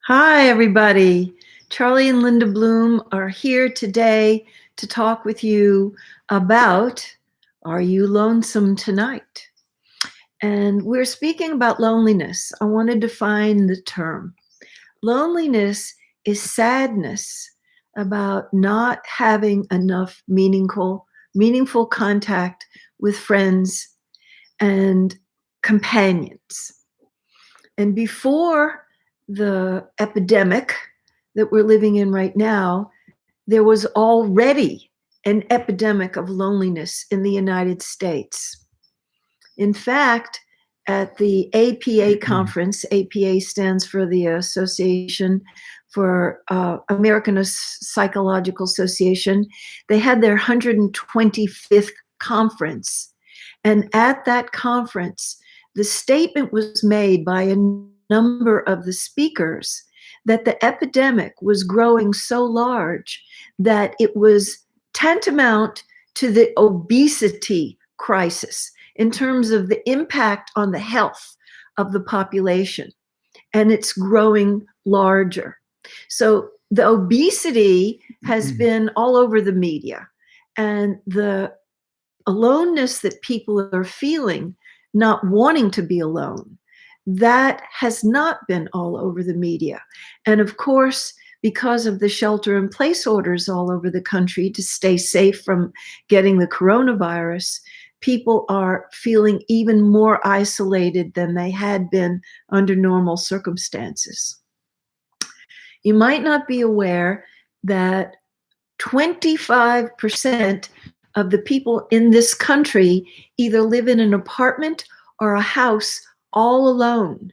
Hi, everybody. Charlie and Linda Bloom are here today to talk with you about Are You Lonesome Tonight? And we're speaking about loneliness. I want to define the term. Loneliness is sadness about not having enough meaningful contact with friends and companions. And before the epidemic that we're living in right now, there was already an epidemic of loneliness in the United States. In fact, at the APA conference, APA stands for the Association for American Psychological Association, they had their 125th conference. And at that conference, the statement was made by a number of the speakers that the epidemic was growing so large that it was tantamount to the obesity crisis in terms of the impact on the health of the population. And it's growing larger. So the obesity has been all over the media, and the aloneness that people are feeling, not wanting to be alone, that has not been all over the media. And of course, because of the shelter in place orders all over the country to stay safe from getting the coronavirus, people are feeling even more isolated than they had been under normal circumstances. You might not be aware that 25% of the people in this country either live in an apartment or a house all alone.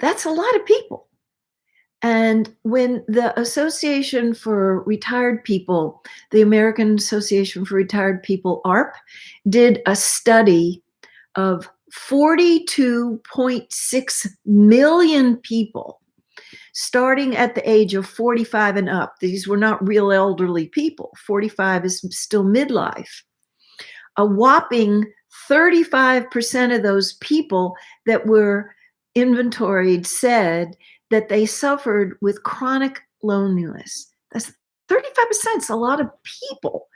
That's a lot of people. And when the Association for Retired People, the American Association for Retired People, ARP, did a study of 42.6 million people starting at the age of 45 and up. These were not real elderly people. 45 is still midlife. A whopping 35% of those people that were inventoried said that they suffered with chronic loneliness. That's 35%. It's a lot of people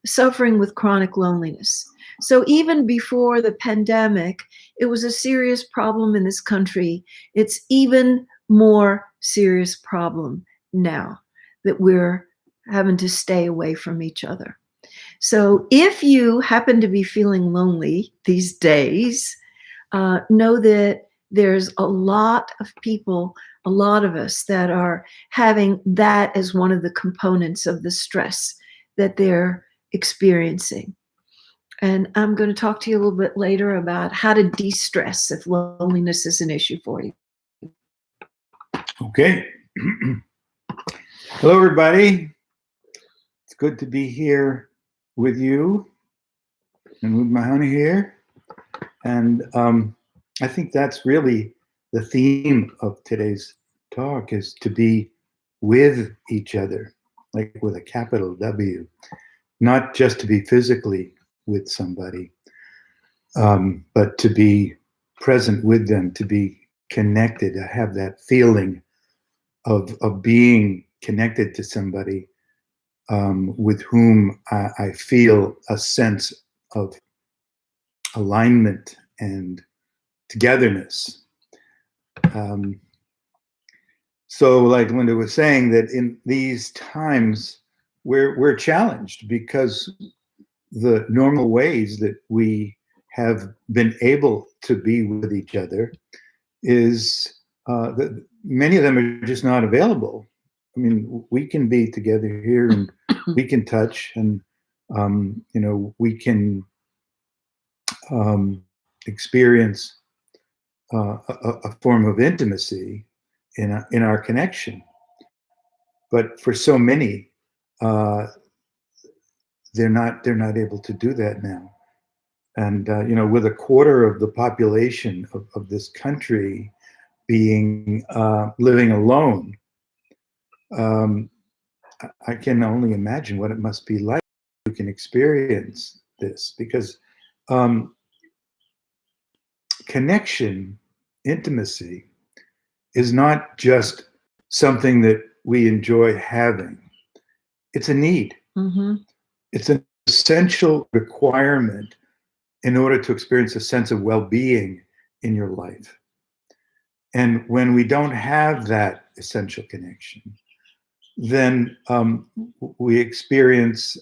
suffering with chronic loneliness. So even before the pandemic, it was a serious problem in this country. It's even more serious problem now that we're having to stay away from each other. So if you happen to be feeling lonely these days, know that there's a lot of people, a lot of us that are having that as one of the components of the stress that they're experiencing. And I'm going to talk to you a little bit later about how to de-stress if loneliness is an issue for you. Okay. Hello, everybody. It's good to be here with you and with my honey here. And I think that's really the theme of today's talk, is to be with each other, like with a capital W, not just to be physically with somebody, but to be present with them, to be connected, to have that feeling of being connected to somebody with whom I feel a sense of alignment and togetherness. So like Linda was saying, that in these times we're challenged because the normal ways that we have been able to be with each other is that many of them are just not available. I mean, we can be together here and we can touch, and we can experience a form of intimacy in our connection. But for so many, they're not able to do that now. And with a quarter of the population of this country being living alone, I can only imagine what it must be like who can experience this, because connection, intimacy, is not just something that we enjoy having. It's a need. Mm-hmm. It's an essential requirement in order to experience a sense of well-being in your life. And when we don't have that essential connection, then we experience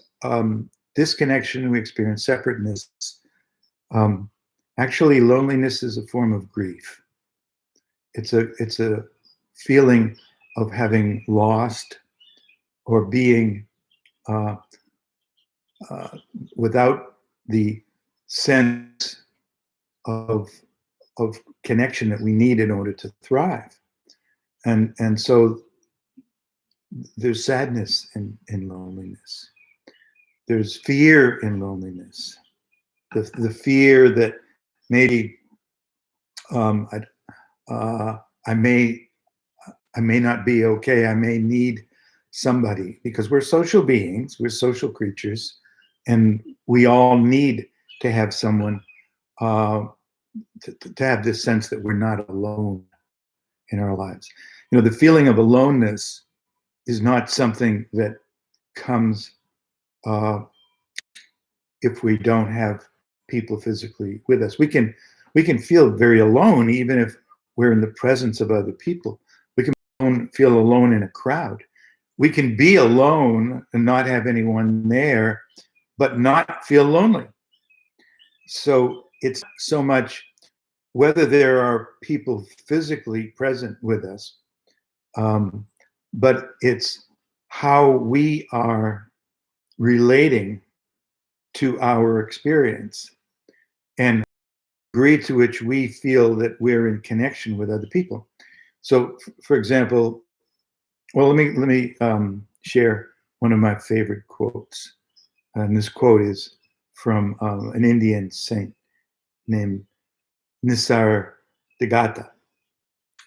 disconnection, we experience separateness. Actually, loneliness is a form of grief. It's a feeling of having lost or being uh, without the sense of connection that we need in order to thrive. And so there's sadness in loneliness. There's fear in loneliness. The fear that maybe um, I may not be okay. I may need somebody, because we're social beings, we're social creatures, and we all need to have someone, uh, to have this sense that we're not alone in our lives. The feeling of aloneness is not something that comes uh, if we don't have people physically with us. We can feel very alone even if we're in the presence of other people. We can feel alone in a crowd. We can be alone and not have anyone there, but not feel lonely. So it's so much whether there are people physically present with us, but it's how we are relating to our experience and degree to which we feel that we're in connection with other people. So, for example, well, let me share one of my favorite quotes, and this quote is from an Indian saint named Nisar Degata,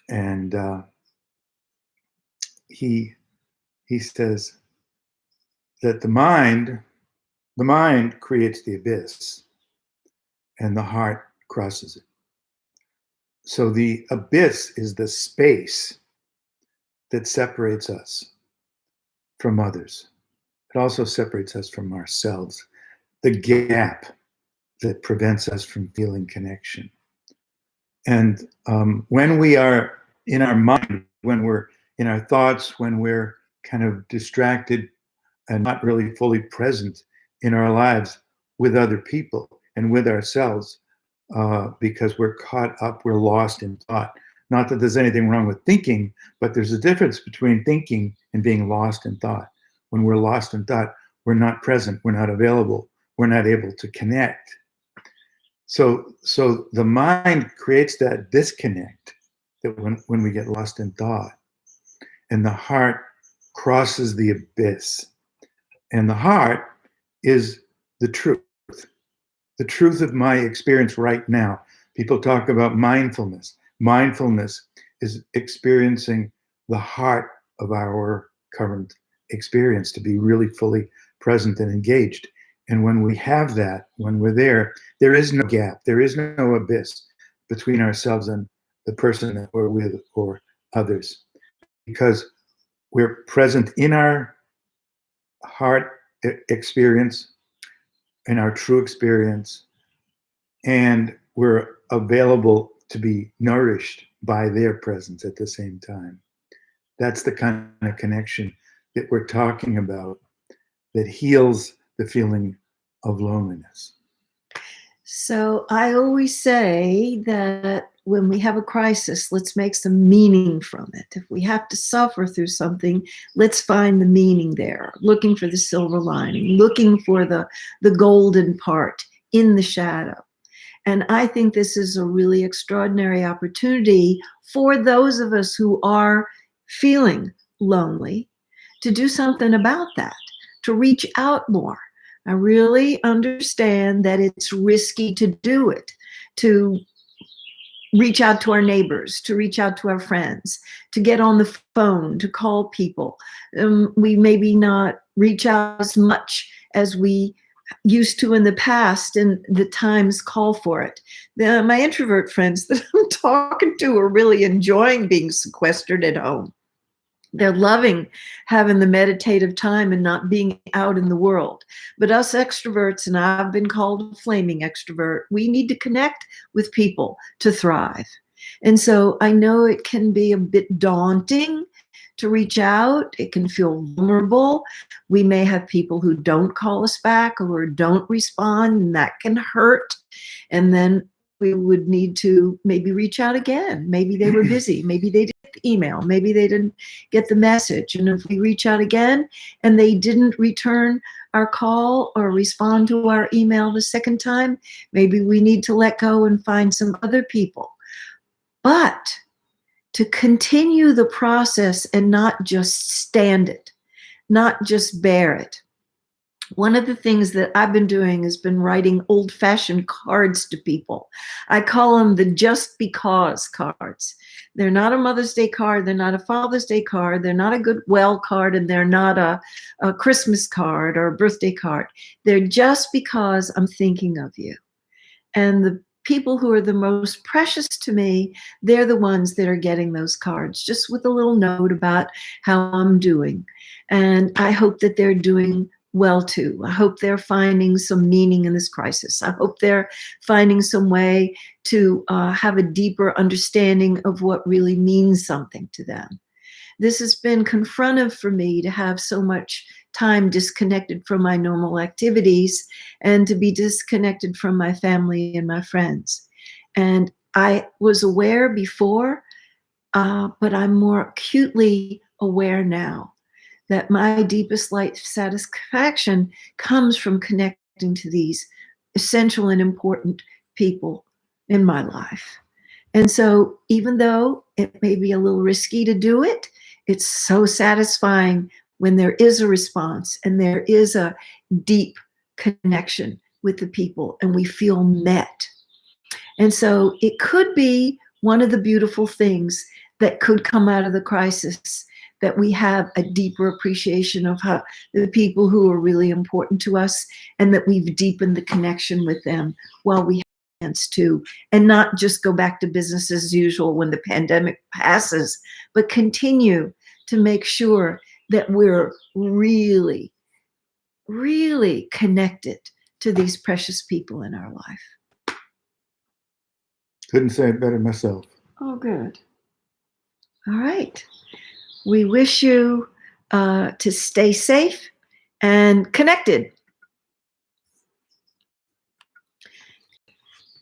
and he says that the mind creates the abyss, and the heart crosses it. So the abyss is the space that separates us from others. It also separates us from ourselves, the gap that prevents us from feeling connection. And when we are in our mind, when we're in our thoughts, when we're kind of distracted and not really fully present in our lives with other people and with ourselves, because we're caught up, we're lost in thought. Not that there's anything wrong with thinking, but there's a difference between thinking and being lost in thought. When we're lost in thought, we're not present, we're not available, we're not able to connect. So the mind creates that disconnect that when we get lost in thought, and the heart crosses the abyss. And the heart is the truth of my experience right now. People talk about mindfulness. Mindfulness is experiencing the heart of our current experience, to be really fully present and engaged. And when we have that, when we're there is no gap, there is no abyss between ourselves and the person that we're with or others, because we're present in our heart experience, in our true experience, and we're available to be nourished by their presence at the same time. That's the kind of connection that we're talking about that heals the feeling of loneliness. So I always say that when we have a crisis, let's make some meaning from it. If we have to suffer through something, let's find the meaning there, looking for the silver lining, looking for the golden part in the shadow. And I think this is a really extraordinary opportunity for those of us who are feeling lonely to do something about that, to reach out more. I really understand that it's risky to do it, to reach out to our neighbors, to reach out to our friends, to get on the phone, to call people. We maybe not reach out as much as we used to in the past, and the times call for it. My introvert friends that I'm talking to are really enjoying being sequestered at home. They're loving having the meditative time and not being out in the world. But us extroverts, and I've been called a flaming extrovert, we need to connect with people to thrive. And so I know it can be a bit daunting to reach out. It can feel vulnerable. We may have people who don't call us back or don't respond, and that can hurt. And then we would need to maybe reach out again. Maybe they were busy. Maybe they didn't get the email. Maybe they didn't get the message. And if we reach out again and they didn't return our call or respond to our email the second time, maybe we need to let go and find some other people. But to continue the process and not just stand it, not just bear it. One of the things that I've been doing has been writing old-fashioned cards to people. I call them the just because cards. They're not a Mother's Day card. They're not a Father's Day card. They're not a goodwill card, and they're not a Christmas card or a birthday card. They're just because I'm thinking of you. And the people who are the most precious to me, they're the ones that are getting those cards, just with a little note about how I'm doing. And I hope that they're doing well too. I hope they're finding some meaning in this crisis. I hope they're finding some way to have a deeper understanding of what really means something to them. This has been confrontive for me to have so much time disconnected from my normal activities and to be disconnected from my family and my friends. And I was aware before, but I'm more acutely aware now that my deepest life satisfaction comes from connecting to these essential and important people in my life. And so even though it may be a little risky to do it, it's so satisfying when there is a response and there is a deep connection with the people and we feel met. And so it could be one of the beautiful things that could come out of the crisis, that we have a deeper appreciation of how the people who are really important to us and that we've deepened the connection with them while we have a chance to, and not just go back to business as usual when the pandemic passes, but continue to make sure that we're really, really connected to these precious people in our life. Couldn't say it better myself. Oh, good. All right. We wish you to stay safe and connected.